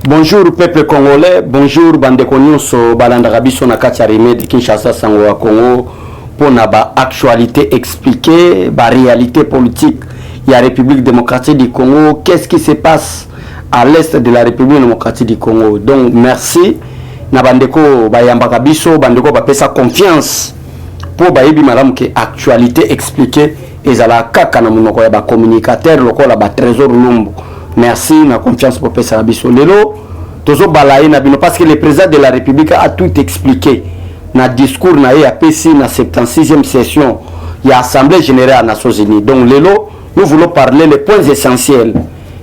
Bonjour peuple congolais, bonjour bandeko nyonso balandaka biso na kati ya remède Kinshasa sango ya Congo pour na ba actualité expliquée, ba réalité politique de la République démocratique du Congo, qu'est-ce qui se passe à l'est de la République démocratique du Congo. Donc merci na bandeko bayambaka biso, bandeko bapesa confiance pour bayebi madame que actualité expliquée ezala kaka na monoko ya ba communicateur lokola ba trésor lumbu. Merci na confiance pour pesa biso lelo tozo balaye na bino parce que le président de la République a tout expliqué na discours na ya PC na 76e session ya Assemblée générale des Nations Unies. Donc lelo nous voulons parler les points essentiels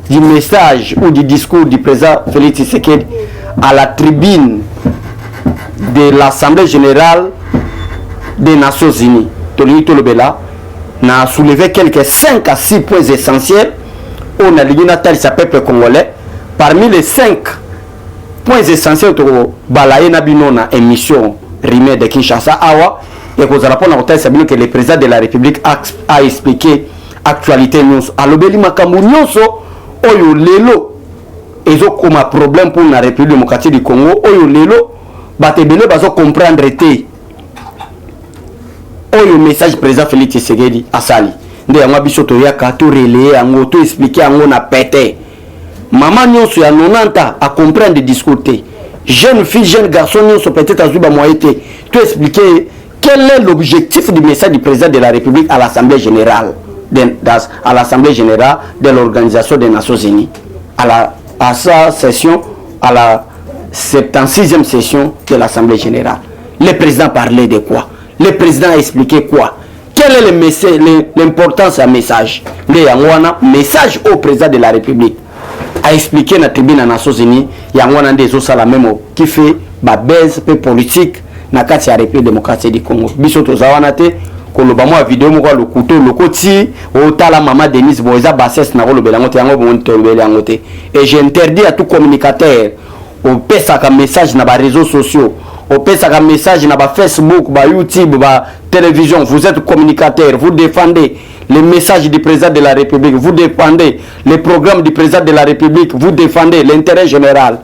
du message ou du discours du président Félix Tshisekedi à la tribune de l'Assemblée générale des Nations Unies. Tolini Tolobela n'a soulevé quelques 5 à 6 points essentiels on a l'union natale sa peuple congolais. Parmi les 5 points essentiels de balaye na bino na émission Rimé de Kinshasa awa et que que le président de la République a expliqué actualité nyonso alobeli makambo nyonso oyo lelo ezo koma problème pour la République démocratique du Congo oyo lelo batebele bazo comprendre te oyo message président Félix Tshisekedi asali nde yango biso to yaka to relayer yango to expliquer yango na pété maman nyonso ya 90 à comprendre discours te jeune fille jeune garçon nyonso peut-être azuba moyen te to expliquer quel est l'objectif du message du président de la République à l'Assemblée générale à l'Assemblée générale de l'Organisation des Nations Unies à sa session à la 76e session de l'Assemblée générale. Le président parlait de quoi? Le président a expliqué quoi? Quel est le message, l'importance du message? Le message au président de la République a expliqué dans la tribune des Nations Unies, il y a des autres qui fait la baisse politique dans la République démocratique du Congo. Bisoto Zawanate, kolobamo a vidéo moko le couteau le koti otala maman Denise Boza bassesse na kolobela ngote yango bontolobela ngote. Et j'interdis à tout communicateur au pesaka message na ba réseaux sociaux, au pesaka message na ba Facebook, ba YouTube, ba télévision. Vous êtes communicateur, vous défendez les messages du président de la République, vous défendez les programmes du président de la République, vous défendez l'intérêt général.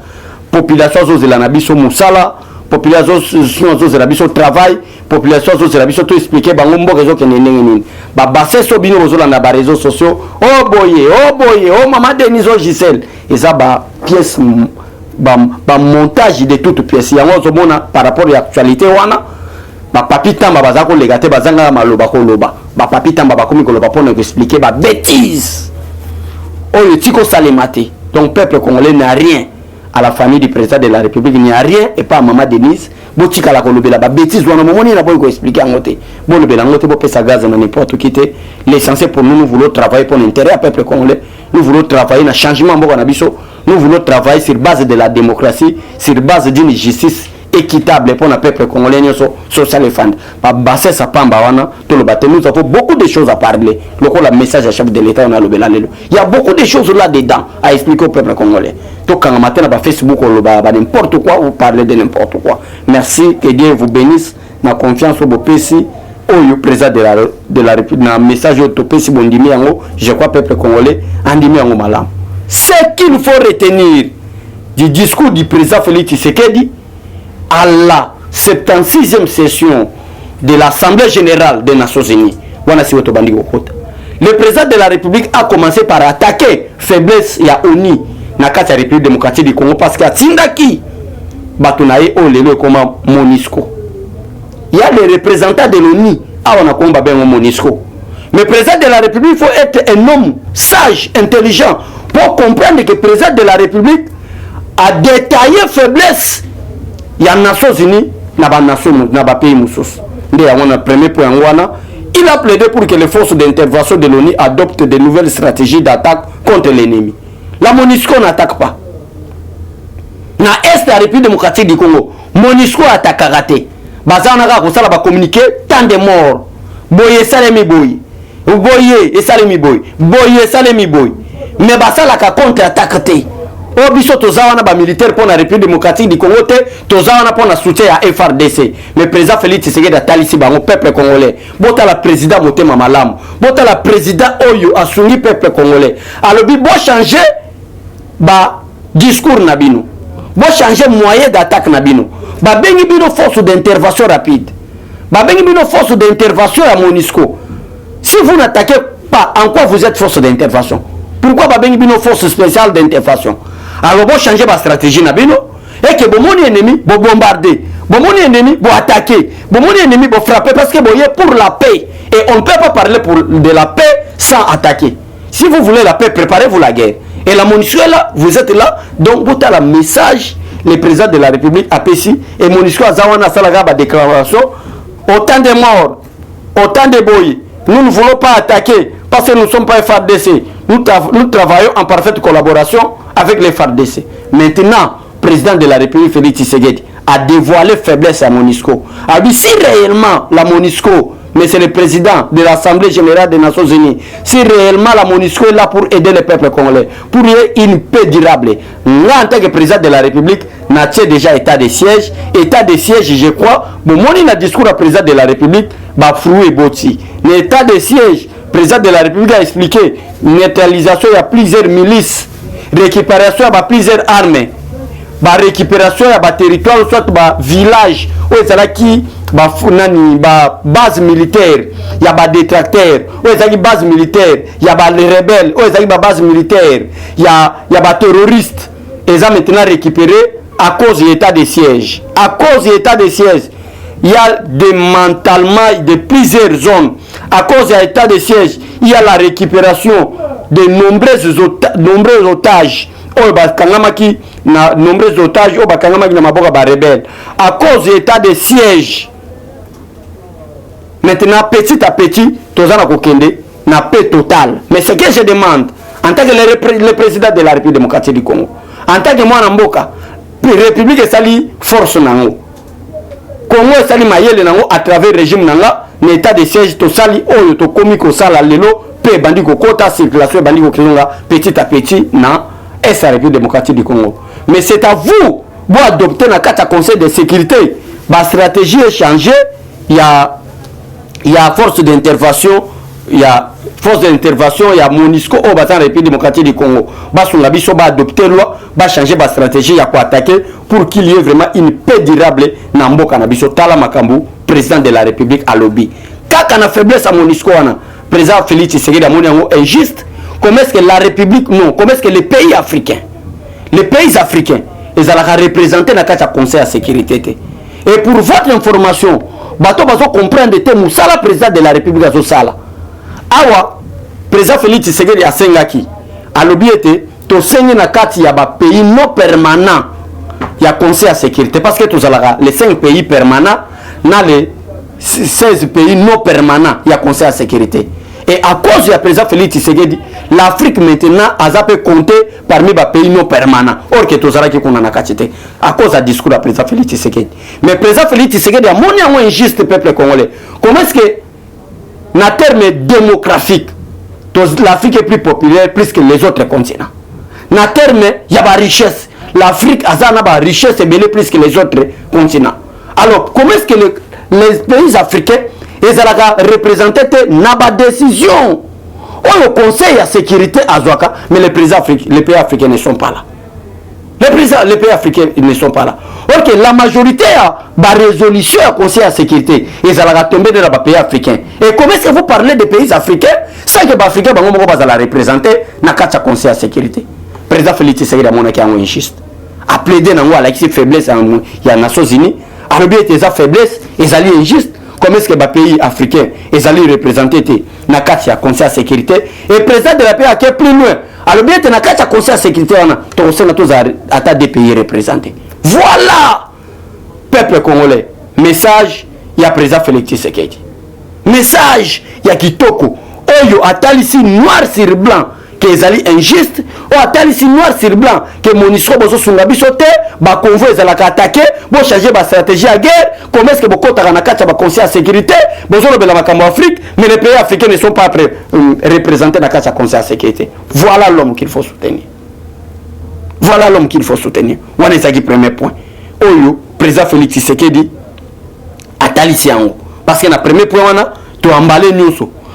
Population zozela biso musala, population zozela biso travail, population zozela biso to expliquer bango mboka zo kenene nini. Ba basse so bino bozola na ba réseaux sociaux. Oh boye, oh maman Denise Gisèle. Et ça ba pièce ba montage de toutes pièces. Yango zo mona par rapport à l'actualité wana. Ba papi tamba bazako legate bazanga maloba ko loba. Ba papi tamba ba komi ko loba pour nous expliquer ba bêtise. Oh le tiko salemate. Donc peuple congolais n'a rien à la famille du président de la République, il n'y a rien et pas à maman Denise. Botika la kolobela ba bêtise wana momoni na boy ko expliquer ngote. Bon le belangote bo pesa gaz na n'importe qui te. L'essentiel pour nous, nous voulons travailler pour l'intérêt du peuple congolais. Nous voulons travailler dans le changement mboka na biso. Nous voulons travailler sur base de la démocratie, sur base d'une justice équitable pour le peuple congolais social et fan. Basé sa pamba wana tout le bâtiment, nous avons beaucoup de choses à parler. Le message à chef de l'État on a le belalelo. Il y a beaucoup de choses là dedans à expliquer au peuple congolais. Donc quand matin na Facebook on le n'importe quoi, vous parlez de n'importe quoi. Merci, que Dieu vous bénisse. Na confiance au BPC au président de la République na message au topesi bondimi yango, je crois peuple congolais andimi yango malam. Ce qu'il faut retenir du discours du président Félix Tshisekedi à la 76e session de l'Assemblée générale des Nations Unies. Le président de la République a commencé par attaquer faiblesse ya ONU na kati ya République démocratique du Congo parce que Tindaki batunaye o lelo comme MONUSCO. Il y a les représentants de l'ONU à on a combat ben MONUSCO. Mais le président de la République, il faut être un homme sage, intelligent pour comprendre que le président de la République a détaillé faiblesse. Il y a des Nations Unies, il y a des pays moussous. Il a plaidé pour que les forces d'intervention de l'ONU adoptent de nouvelles stratégies d'attaque contre l'ennemi. La MONUSCO n'attaque pas. Dans l'Est de la République démocratique du Congo, MONUSCO attaque raté. Bazanaka ko sala ba communiquer tant de morts. Boye salemi boy. Boye salemi boy. Boye salemi boy. Mais basala ka contre attaque té. Obiso tozawana ba militaire pour la République démocratique du Congo te tozawana pour la soutien à FRDC. Mais président Félix Tshisekedi a talisi bango peuple congolais. Bota la président Motema Malamu. Bota la président Oyo a souni peuple congolais. Alors bi bo changer ba discours na bino bo changer moyen d'attaque na bino ba bengi bino force d'intervention rapide ba bengi bino force d'intervention à MONUSCO. Si vous n'attaquez pas, en quoi vous êtes force d'intervention? Pourquoi ba bengi bino force spéciale d'intervention? Alors bo changer ba stratégie na bino et que bon mon ennemi bo bombarder, bon mon ennemi bo attaquer, bon mon ennemi bo frapper parce que boye pour la paix et on ne peut pas parler de la paix sans attaquer. Si vous voulez la paix, préparez-vous la guerre. Et la MONUSCO est là, vous êtes là, donc vous avez le message, le président de la République a péci, et MONUSCO a zawana salaga déclaration, autant de morts, autant de boys, nous ne voulons pas attaquer, parce que nous ne sommes pas FARDC, nous travaillons en parfaite collaboration avec les FARDC. Maintenant, président de la République Félix Tshisekedi a dévoilé faiblesse à MONUSCO. A dit si réellement la MONUSCO, mais c'est le président de l'Assemblée Générale des Nations Unies, si réellement la MONUSCO est là pour aider le peuple congolais, pour y avoir une paix durable, moi en tant que président de la République, n'a déjà état de siège. État de siège, je crois, bon, moi il a discours à président de la République, bah frou et boti. L'état de siège, président de la République a expliqué, neutralisation, il y a plusieurs milices, récupération, il y a plusieurs armées. Ba récupération ya ba territoire soit ba village où ezalaki ba funani ba base militaire ya ba détracteur où ezalaki base militaire ya ba les rebelles où ezalaki ba base militaire ya ba terroriste eza maintenant récupéré à cause de l'état de siège. À cause de l'état de siège, il y a démantèlement de plusieurs zones. À cause de l'état de siège, il y a la récupération de nombreux otages. Nombreux otages au Bakangamaki na maboka ba rebelle à cause de l'état de siège. Maintenant petit à petit tozana kokende na paix totale. Mais ce que je demande en tant que le président de la République démocratique du Congo, en tant que moi mboka République sali force nango Congo sali mayele nango à travers régime nanga l'état de siège to sali oyo to komi ko sala lelo pe bandi ko kota circulation bandi ko kilonga petit à petit na la République démocratique du Congo. Mais c'est à vous d'adopter dans le conseil de sécurité. La stratégie est changée. Il y a force d'intervention. Il y a force d'intervention. Il y a MONUSCO au la République démocratique du Congo. La BISO va adopter la loi, va changer la stratégie. Il y a quoi attaquer pour qu'il y ait vraiment une paix durable dans le Canabiso. Tala Makambu, président de la République à lobby. Quand on a faiblesse à MONUSCO, président Félix Tshisekedi a mondialement injuste. Comment est-ce que la République, non, comment est-ce que les pays africains, ils allaient représenter dans le Conseil de sécurité. Et pour votre information, bato bazo comprendre que Moussala, président de la République, a Sala. Awa, président Félix Tshisekedi a Sengaki, a l'objet to seigne na kati ya ba pays non permanent, il y a Conseil de sécurité. Parce que tous les 5 pays permanents, dans les 16 pays non permanents, il y a Conseil de sécurité. Et à cause du président Félix Tshisekedi, l'Afrique maintenant a pu compter parmi les pays non permanents. Or que tout ça qui qu'on a caché à cause du discours du président Félix Tshisekedi. Mais le président Félix Tshisekedi a montré un injuste peuple congolais. Comment est-ce que, en termes démographiques, l'Afrique est plus populaire plus que les autres continents. En termes, il y a la richesse. L'Afrique a une richesse plus que les autres continents. Alors, comment est-ce que les pays africains ils ont représenté la décision. On le conseil à sécurité à Zouaka, mais les pays africains ne sont pas là. Les pays africains ne sont pas là. Ok, la majorité a la résolution à conseil à sécurité. Ils ont tombé dans les pays africains. Et comment est-ce que vous parlez des pays africains sans que les Africains vont la représenter dans le conseil à sécurité? Le président Félix Tshisekedi a montré qu'il est injuste. A plaidé dans la faiblesse il y a les Nations Unies. A rebi des faiblesses, ils sont injustes. Comment est-ce que les pays africains sont représentés dans le conseil de sécurité? Et le président de la pays a été plus loin. Alors bien, dans le conseil de sécurité, on a des pays représentés. Voilà, peuple congolais. Message, il y a le président Félix Tshisekedi. Message, il y a Kitoko. Oyo a ici noir sur blanc. Que les alliés injustes, ou à ici noir sur blanc, que MONUSCO bozo sungabi sauté, ba convoi les allaka attaquer, bo changer ba stratégie à guerre, comment est-ce que beaucoup taranakata ba conseil à sécurité, bozo le makambo Afrique, mais les pays africains ne sont pas représentés dans le conseil à sécurité. Voilà l'homme qu'il faut soutenir. Voilà l'homme qu'il faut soutenir. On est le premier point. Oyo, président Félix Tshisekedi, à ici en haut. Parce que le premier point, on a tout emballé nous.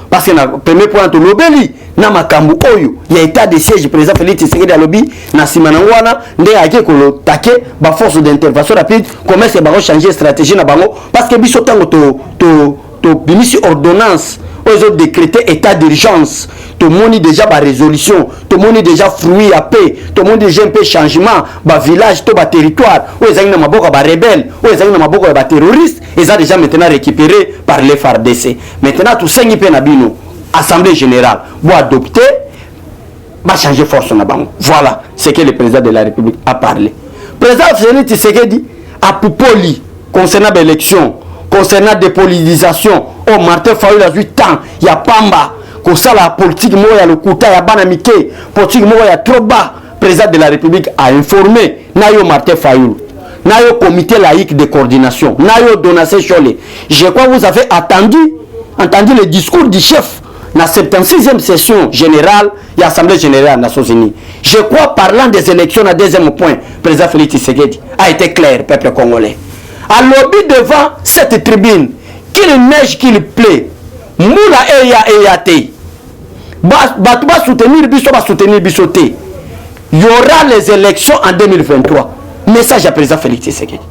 Parce que le premier point, on a l'obéli. na makambo oyo ya état de siège président Félix Tshisekedi alobi na sima na wana ndenge ake kolo take ba force d'intervention rapide comment c'est ba changer stratégie na bango parce que biso tango to bimisi ordonnance aux autres décréter état d'urgence tout le monde déjà ba résolution tout le monde déjà fruit à paix tout le monde déjà un peu changement ba village to ba territoire où ezali na maboko ba rebelle où ezali na maboko ba terroriste et ça déjà maintenant récupéré par les FARDC maintenant tout sengi pe na bino assemblée générale pour adopter va changer force na bango voilà ce que le président de la République a parlé président Félix Tshisekedi a popoli concernant l'élection concernant dépolitisation oh Martin Fayulu a 8 ans il y a pamba que ça la politique mo ya le kuta ya bana mike politique mo ya trop bas président de la République a informé nayo Martin Fayulu nayo comité laïque de coordination nayo Donacé Cholé je crois que vous avez entendu le discours du chef la 76e session générale et l'Assemblée générale des Nations Unies. Je crois, parlant des élections, à deuxième point, le président Félix Tshisekedi a été clair, peuple congolais. À lobby devant cette tribune, qu'il neige, qu'il plaît, Moula Eyate, va soutenir Bissoté. Il y aura les élections en 2023. Message à président Félix Tshisekedi.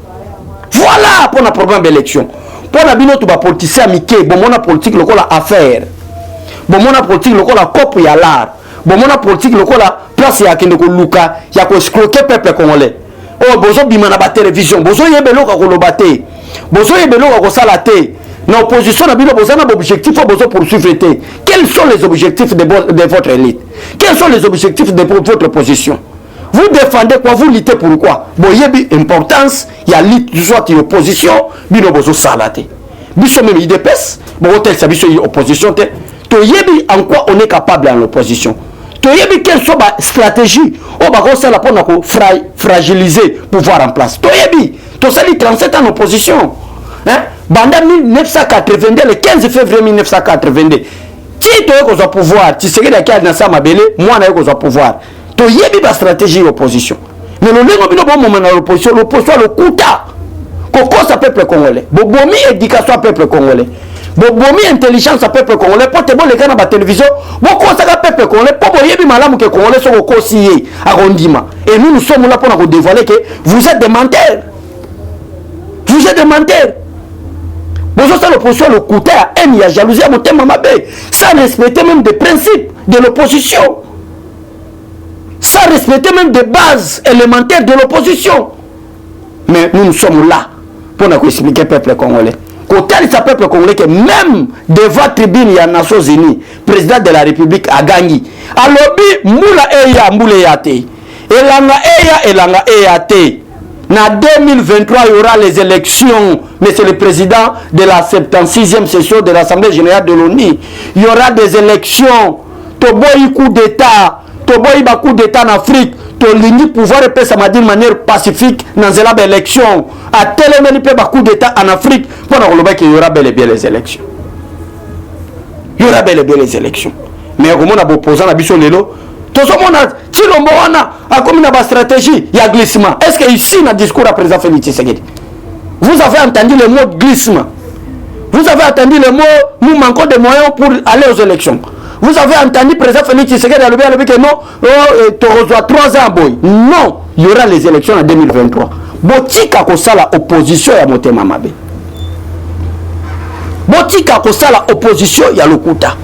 Voilà pour le programme d'élection. Pour la binote, va politicien amiqué, bon, mon politique, le la affaire. Bon mona politique lokola cop ya l'art bon mona politique lokola place ya kende ko luka ya ko escroquer peuple congolais oh bozo bima na ba télévision bozo yebelo ka ko lobate bozo yebelo ka ko sala te na opposition na bino bozo na objectif bozo poursuivre te quels sont les objectifs de votre élite quels sont les objectifs de votre position vous défendez quoi vous luttez pour quoi bon yebi importance ya lutte soit opposition bino bozo sala te biso même IDPS bon tel sa biso opposition te Toyebi en quoi on est capable en opposition. Toyebi quelle soit la stratégie on va commencer la prendre pour fragiliser pouvoir en place. Toyebi, tout ça dit 37 ans en opposition. Hein? Banda 1982, le 15 février 1982. Qui toye qu'on a pouvoir? Tu sais que la na sa mabele, moi na qu'on a pouvoir. Toyebi la stratégie opposition. Mais le lengo bino bon moment dans l'opposition le kuta. Koko sa peuple congolais. Bobomi éducation peuple congolais. Bobomi intelligence à peuple congolais pour te bon les gars dans la télévision bon consacrer peuple congolais pour boyebi malamu que congolais sont au conseiller arrondissement et nous sommes là pour nous dévoiler que vous êtes des menteurs bon ça l'opposition le côté à haine il y a jalousie à mon thème mabé sans respecter même des principes de l'opposition sans respecter même des bases élémentaires de l'opposition mais nous sommes là pour nous expliquer peuple congolais côté de ce peuple congolais que même devant tribune il y a Nations Unies président de la République a gagné alors moula eya moule yate elanga eyate na 2023 il y aura les élections monsieur le président de la 76e session de l'Assemblée générale de l'ONU il y aura des élections toboyi coup d'état toboyi ba coup d'état en Afrique l'Union pouvoir et ça m'a dit de manière pacifique dans les élections à tel coup d'état en Afrique pour nous qu'il y aura bel et bien les élections. Il y aura bel et bien les élections. Mais comme on a opposé à Bisso Lelo, tout ce monde a Chilomboana a comme une stratégie, il y a glissement. Est-ce que ici dans le discours à président Félix Tshisekedi, vous avez entendu le mot glissement? Vous avez entendu le mot nous manquons de moyens pour aller aux élections? Vous avez entendu le président Félix Tshisekedi dire que non, tu reçois 3 ans, boy. Non, il y aura les élections en 2023. Botika kosala opposition ya motema mabe. Botika kosala opposition ya lokuta.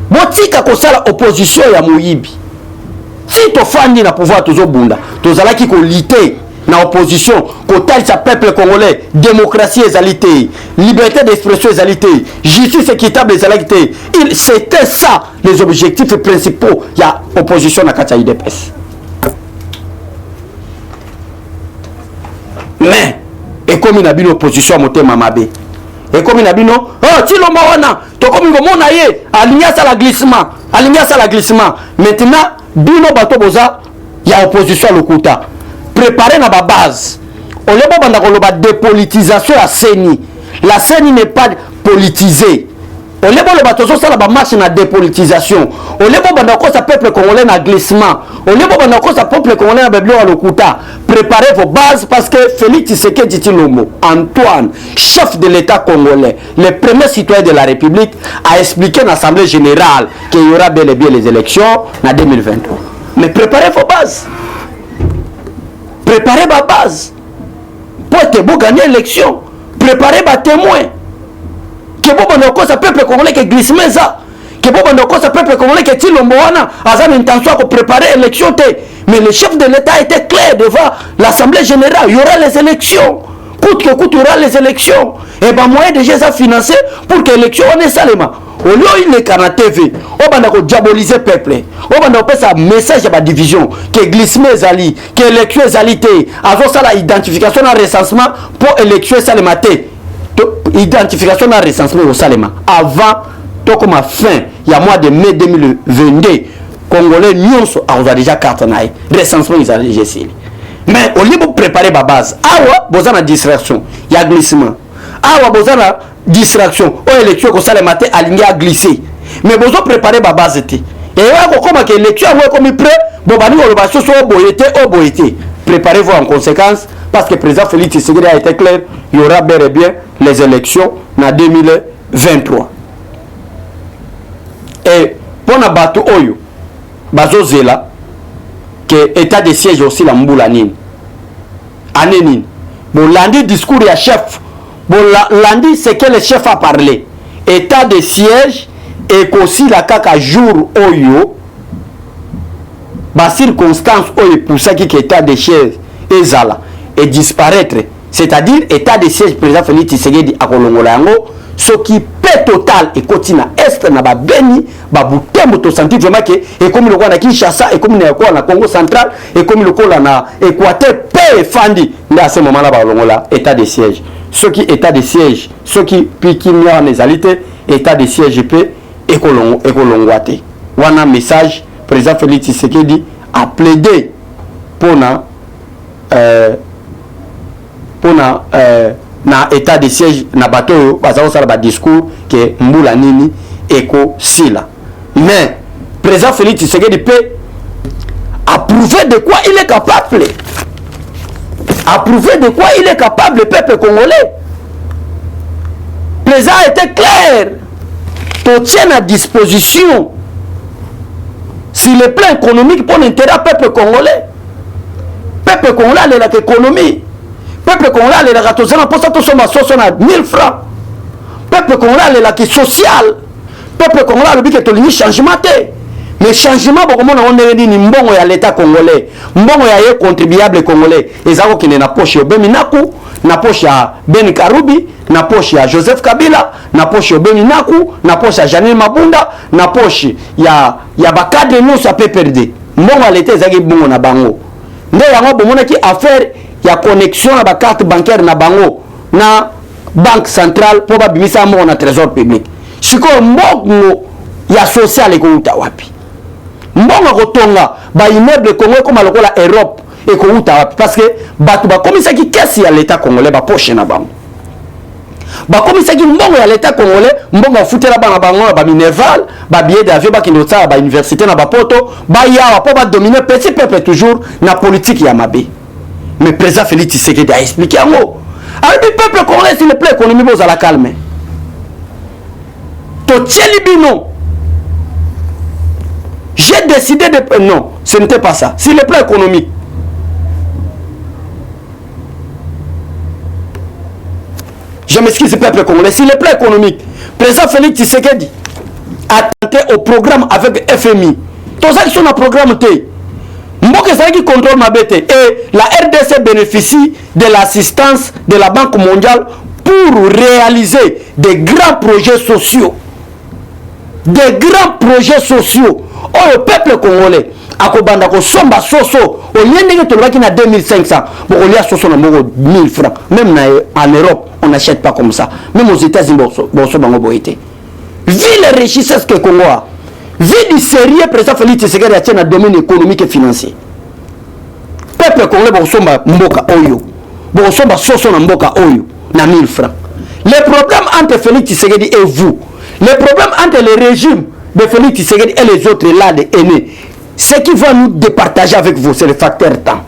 Botika kosala opposition ya moyibi. Si to fandi na pouvoir tozo bunda, tozalaki ko lité na opposition, côté sa peuple congolais, démocratie égalité, liberté d'expression égalité, justice équitable égalité. C'était ça les objectifs principaux. Il y a opposition à Katia IDPS. Mais et comme il a une opposition à monter Mamabé. Et comme il a dit non, oh Tilomba wana, to comme il mona ye, aligné ça la glissement. Maintenant, bino bato boza, il y a opposition à l'okuta. Préparer na base. On le banda ko loba dépolitisation à CENI. La CENI n'est pas politisée. au lieu de bateau ça la marche na dépolitisation, au lieu de cause peuple congolais na glissement, au lieu de cause peuple congolais na beblo à l'okuta, préparez vos bases parce que Félix Tshisekedi Tshilombo, Antoine, chef de l'État congolais, le premier citoyen de la République, a expliqué dans l'Assemblée générale qu'il y aura bel et bien les élections en 2023. Mais préparez vos bases. Préparez ma base. Pour être beau gagner l'élection. Préparez ma témoin. Que bon on cause peuple congolais qui glisse ça. Que bon on cause peuple congolais qui tire l'omboana. A une intention de préparer l'élection. Mais le chef de l'État était clair devant l'Assemblée générale. Il y aura les élections. Coûte que coûte, il y aura les élections. Et ben moyen déjà ça financé pour que l'élection on est seulement. Au lieu il est à TV, on va diaboliser le peuple. On va faire un message à la division que glissement zali, que élection zalité, avant ça la identification et recensement pour élection salématé. Identification et recensement au Salema. Avant, tout comme à fin, il y a mois de mai 2022, Congolais nyonso a déjà carte naï. Recensement ils ont déjà signé. Mais au lieu de préparer ma base, awa vous avez une distraction, il y a glissement. Awa vous avez distraction, aux élections comme ça le matin aligné à glisser. Mais vous avez préparé ma base. Et comme que l'élection est comme prêt, vous allez au boyété. Préparez-vous en conséquence parce que le président Félix Tshisekedi a été clair, il y aura bel et bien les élections en 2023. Et pour la bateau Oyo, Bazozela, que état de siège aussi la Mboulanine. Anénine. Bon, lundi, discours et chef. Bon, lundi, c'est que le chef a parlé. État de siège et aussi la caca jour Oyo. Ba circonstance Oyo pour ça qui est état de siège et Zala et disparaître. C'est-à-dire état de siège président Félix Tshisekedi à Kolongolango. Ce qui paie total et continue à est na ba beni ba butembo to sentir vraiment que et comme le na Kinshasa et comme le na Congo central et comme le na Équateur paie fandi à ce moment là ba longola état de siège ce qui état de siège ce qui pikimia en égalité état de siège peut et kolongwate wana message président Félix Tshisekedi a plaidé pour na état de siège na bateau bazao sala ba discours que mbula nini eko sila mais président Félix Tshisekedi peut approuver de quoi il est capable approuver de quoi il est capable le peuple congolais président était clair to tient à disposition sur le plan économique pour l'intérêt du peuple congolais est l'économie peuple congolais est la ratosana pour ça tout son maçon à 1000 francs peuple congolais est la qui social peuple congolais le but que le changement mais changement beaucoup on est dit mbongo ya l'état congolais mbongo ya contribuable congolais ezako qui na poche Beminaku na poche ya Ben Karubi na poche ya Joseph Kabila na poche ya Beminaku na poche ya Janine Mabunda na poche ya bakadre nous ça peut perdre mbongo ya l'état ezaki bongo na bango nde yango bomona ki affaire ya connexion à la carte bancaire na bango na banque centrale pour babimisa mo na trésor public siko mbongo ya social ekouta wapi mbongo kotonga ba immeuble congolais comme lokola Europe ekouta wapi parce que batu ba komisa ki kesi ya l'état congolais ba poche na bango ba komisa ki mbongo ya l'état congolais mbongo afutela bana bango ba Minerval ba billet d'avion ba kinotsa ba université na ba poto ba yawa po ba dominer petit peuple toujours na politique ya mabe. Mais le président Félix Tshisekedi a expliqué en mot. Alors le peuple congolais, s'il le plaît, l'économie vous à la calme. J'ai décidé de... Non, ce n'était pas ça. C'est le plan économique. Je m'excuse, le peuple congolais. C'est le plan économique. Le président Félix Tshisekedi a tenté au programme avec FMI. Tous ceux qui sont dans le programme T. Qui contrôle ma bête et la RDC bénéficie de l'assistance de la Banque mondiale pour réaliser des grands projets sociaux. Des grands projets sociaux. Oh, le peuple congolais a kobanda ko somba soso au lieu de tolobaki na 2500 bon on y a soso na 1000 francs même en Europe on n'achète pas comme ça même aux États-Unis bon bango boité vu les richesses que Congo a vu du sérieux président Félix Tshisekedi a tient dans le domaine économique et financier peuple congolais bon somba mboka oyo bon somba soso na mboka oyo na 1000 francs le problème entre Félix Tshisekedi et vous Le problème entre le régime de Félix Tshisekedi et les autres là, les aînés, ce qui va nous départager avec vous, c'est le facteur temps.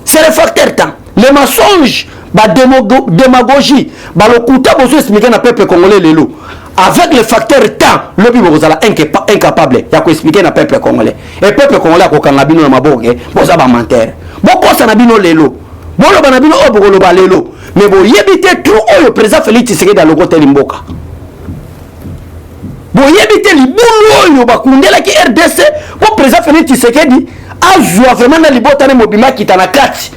C'est le facteur temps. Les mensonges, la démagogie, le couteau pour expliquer au peuple congolais les loups. Avec le facteur temps, le peuple est incapable de expliquer au peuple congolais. Et le peuple congolais a un abino dans ma boque, vous avez mentir. Beaucoup de abino les loups. Bon, le banabino obogoloba les loups. Mais vous évitez trop le président Félix Tshisekedi dans le côté Limboka. Vous évitez les boulots, qui RDC, le président Félix Tshisekedi a joué vraiment dans les botans mobima qui est en kati.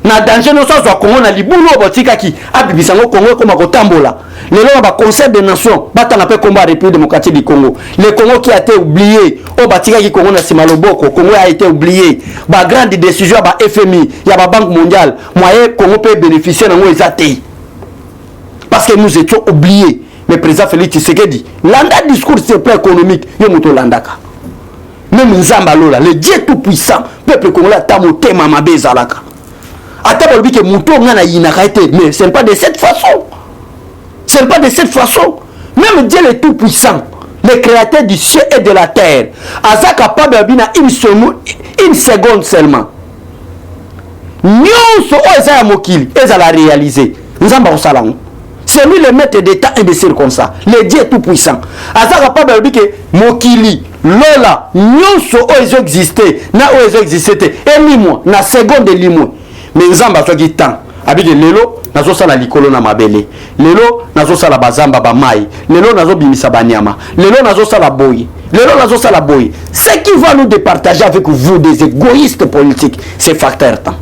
Na danger no so Congo na libulu botika ki abibisango Congo comme kotambola le lo ba conseil des nations bata na pe combat République démocratique du Congo le Congo qui a été oublié o batika ki Congo na simaloboko Congo a été oublié ba grande décision ba FMI ya ba Banque mondiale moyen Congo peut bénéficier na ngo ezate parce que nous étions oubliés. Mais président Félix Tshisekedi landa discours sur le plan économique yo moto landaka même Nzamba lola le Dieu tout puissant peuple congolais tamote mama bezalaka. Mais ce n'est pas de cette façon. Ce n'est pas de cette façon. Même Dieu le Tout-Puissant, le créateur du ciel et de la terre, a capable de une seconde seulement. Nous sommes réalisé. C'est lui le maître des temps et des circonstances. Le Dieu Tout-Puissant. A capable de dire que Mokili, Lola, nous sommes existé. Nous existé. Et limo, na seconde limo. Mais Nzamba soki temps abide lelo nazo sala likolo na mabele lelo nazo sala bazamba ba mai lelo nazo bimisa banyama lelo nazo sala boy lelo nazo sala boy. Ce qui va nous départager avec vous des égoïstes politiques, c'est facteur temps.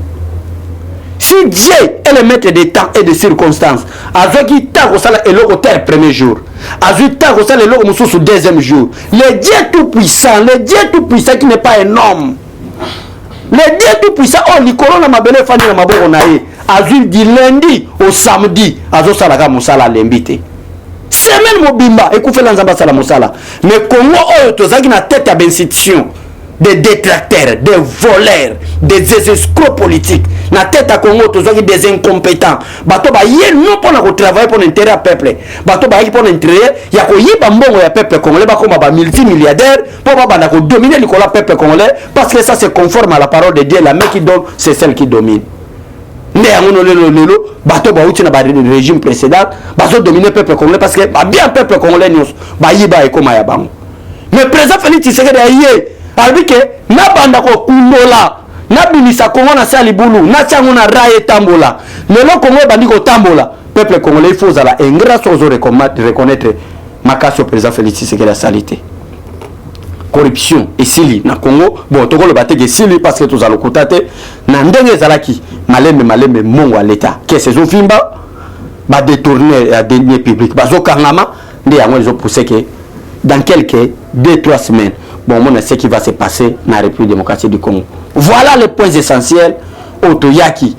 Si Dieu est le maître des temps et des circonstances, azoki temps ko sala eloko terre premier jour, azoki temps ko sala eloko mususu deuxième jour, le Dieu tout puissant qui n'est pas un homme. Le Dieu tout-puissant, Nicolo na mabele fani na maboko na ye, azul du lundi au samedi, azo salaka musala lembite. Semaine mobimba, écoutez l'anzamba sala musala. Mais Congo tozaki na tête à institution, des détracteurs, des voleurs, des escrocs politiques. Na tête à Congo tozaki des incompétents. Bato ba yé non pour na travailler pour l'intérêt à peuple. Bato ba yé pour l'intérêt, ya ko yiba mbongo ya peuple congolais ba koma ba multimilliardaire pour ba bana ko dominer le peuple congolais parce que ça c'est conforme à la parole de Dieu, la main qui donne c'est celle qui domine. Mais amono lelo bato ba uti na ba régime précédent, bato dominer peuple congolais parce que ba bien peuple congolais nyos ba yiba e koma ya bango. Mais président Félix Tshisekedi ayé albi que na banda ko kundola na binisa Congo na sali bulu na tiango na raye tambola lelo Congo bandi ko tambola peuple congolais il faut ala ingrat sozo reconnaître makaso président Félix Tshisekedi la salité corruption et sili na Congo bon toko le bateke sili parce que tous allons kotate na ndenge zalaki malembe mongo à l'état que ces ofimba ba détourner à deniers publics bazo kangama ndi yango ils ont poussé que dans quelques 2-3 semaines bon, on sait ce qui va se passer dans la République démocratique du Congo. Voilà les points essentiels. Otoyaki,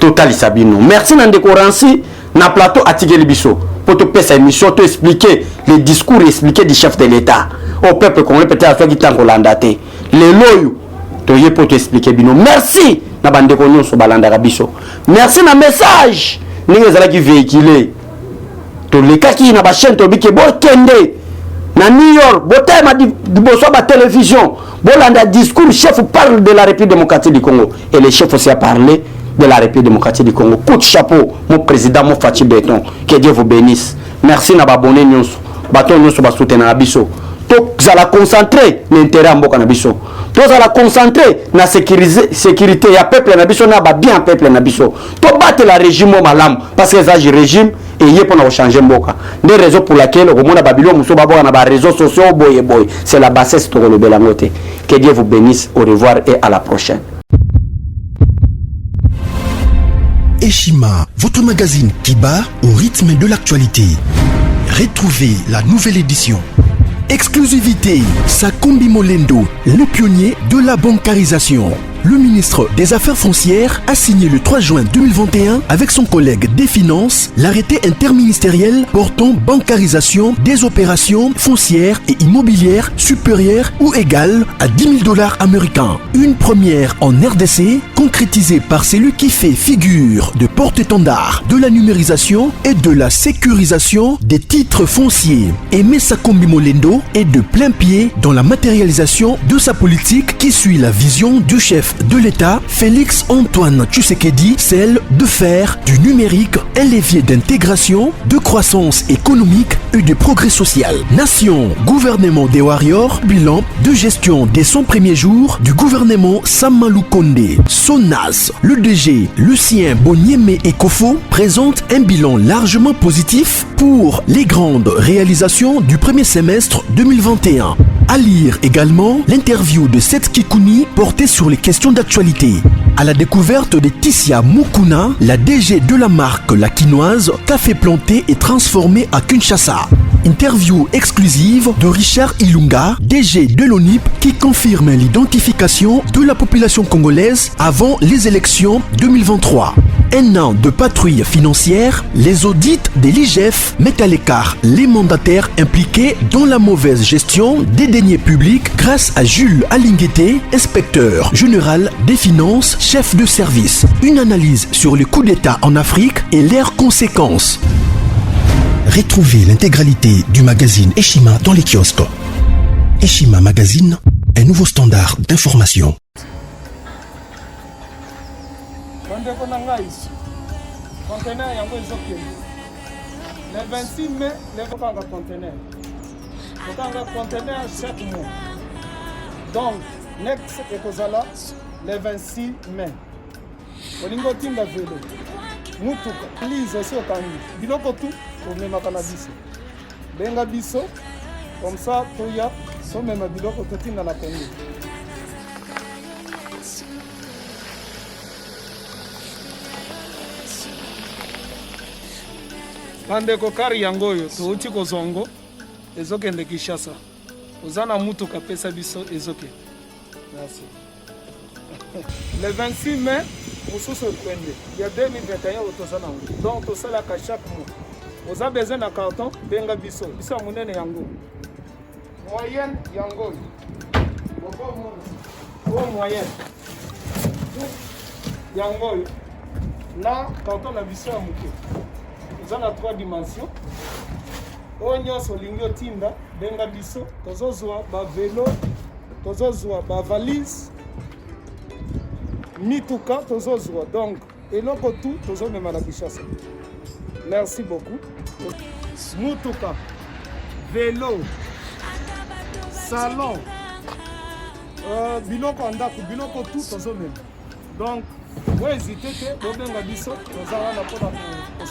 Total Sabino. Merci Nandeko Ransi, na plateau Atigeli Bisso. Pour te faire cette émission, te expliquer les discours et expliquer du chef de l'État. Au peuple congolais, peut-être à toi qui t'en colandate. Les loyaux, te pour te expliquer Bino. Merci, Nabandeko Nyonso Balandara Bisso. Merci na message. N'engezala qui véhiculé. To les cas qui n'a pas chaîne, to bike bo kende. Na New York, botai ma diboso ba télévision, bolanda discours chef parle de la République démocratique du Congo et le chef aussi a parlé de la République démocratique du Congo. Coup de chapeau, mon président, mon Fachi Béton, que Dieu vous bénisse. Merci na ba bonné nyonso, baton nyonso ba soutenir na biso. To zala concentrer l'intérêt en boka na biso. To zala concentrer na sécurité ya peuple na biso na ba bien peuple na biso. To battre la régime malam parce que ça régime et y est pour changer mboka. Des raisons pour lesquelles au monde Babylone muso babo na ba réseaux sociaux boy. C'est la bassesse to le belangote. Que Dieu vous bénisse. Au revoir et à la prochaine. Eshima, votre magazine qui bat au rythme de l'actualité. Retrouvez la nouvelle édition. Exclusivité, Sakombi Molendo, le pionnier de la bancarisation. Le ministre des Affaires foncières a signé le 3 juin 2021 avec son collègue des Finances l'arrêté interministériel portant bancarisation des opérations foncières et immobilières supérieures ou égales à $10 000 américains. Une première en RDC concrétisé par celui qui fait figure de porte-étendard de la numérisation et de la sécurisation des titres fonciers. Aimé Sakombi Molendo est de plein pied dans la matérialisation de sa politique qui suit la vision du chef de l'État, Félix Antoine Tshisekedi, celle de faire du numérique un levier d'intégration, de croissance économique et de progrès social. Nation, gouvernement des warriors, bilan de gestion dès son premier jour du gouvernement Samalou Kondé. Sonas, le DG Lucien Boniemé Ekofo présente un bilan largement positif pour les grandes réalisations du premier semestre 2021. À lire également l'interview de Seth Kikouni portée sur les questions d'actualité. À la découverte de Tissia Mukuna, la DG de la marque La Quinoise, café planté et transformé à Kinshasa. Interview exclusive de Richard Ilunga, DG de l'ONIP, qui confirme l'identification de la population congolaise avant les élections 2023. Un an de patrouille financière, les audits de l'IGF mettent à l'écart les mandataires impliqués dans la mauvaise gestion des deniers publics grâce à Jules Alinguete, inspecteur général des finances, chef de service. Une analyse sur les coups d'État en Afrique et leurs conséquences. Retrouvez l'intégralité du magazine Eshima dans les kiosques. Eshima Magazine, un nouveau standard d'information. Le 26 mai, les conteneurs. Conteneur chaque mois. Donc, next ekozala le 26 mai. Olingo tinga vélo. Mutuka. Lise aussi otangi. Biloko tout pour même cannabis. Benga biso. Comme ça, toya, so même biloko tout tinga na Congo. Bandeko kari yango oyo touti kozongo ezokende Kinshasa. Ozana mutuka pesa biso ezoke. Merci. Le 26 mai, mosusu ekwende. Il y a 2021 otozana ngo. Donc tosala ka chaque mois. Oza besoin na carton benga biso. Biso munene yango. Moyenne yango. Bon moyenne. Yango. Là, carton na biso ya muke. Nous avons 3 dimensions. Onyo solingo tinda benga biso tozozwa ba vélo, tozozwa ba valise, mituka tozozwa. Donc eloko tout tozomema na Kinshasa. Merci beaucoup. Mutuka, vélo, salon, biloko ndako, biloko tout tozomema. Donc vous hésitez que benga biso tozala na pona ko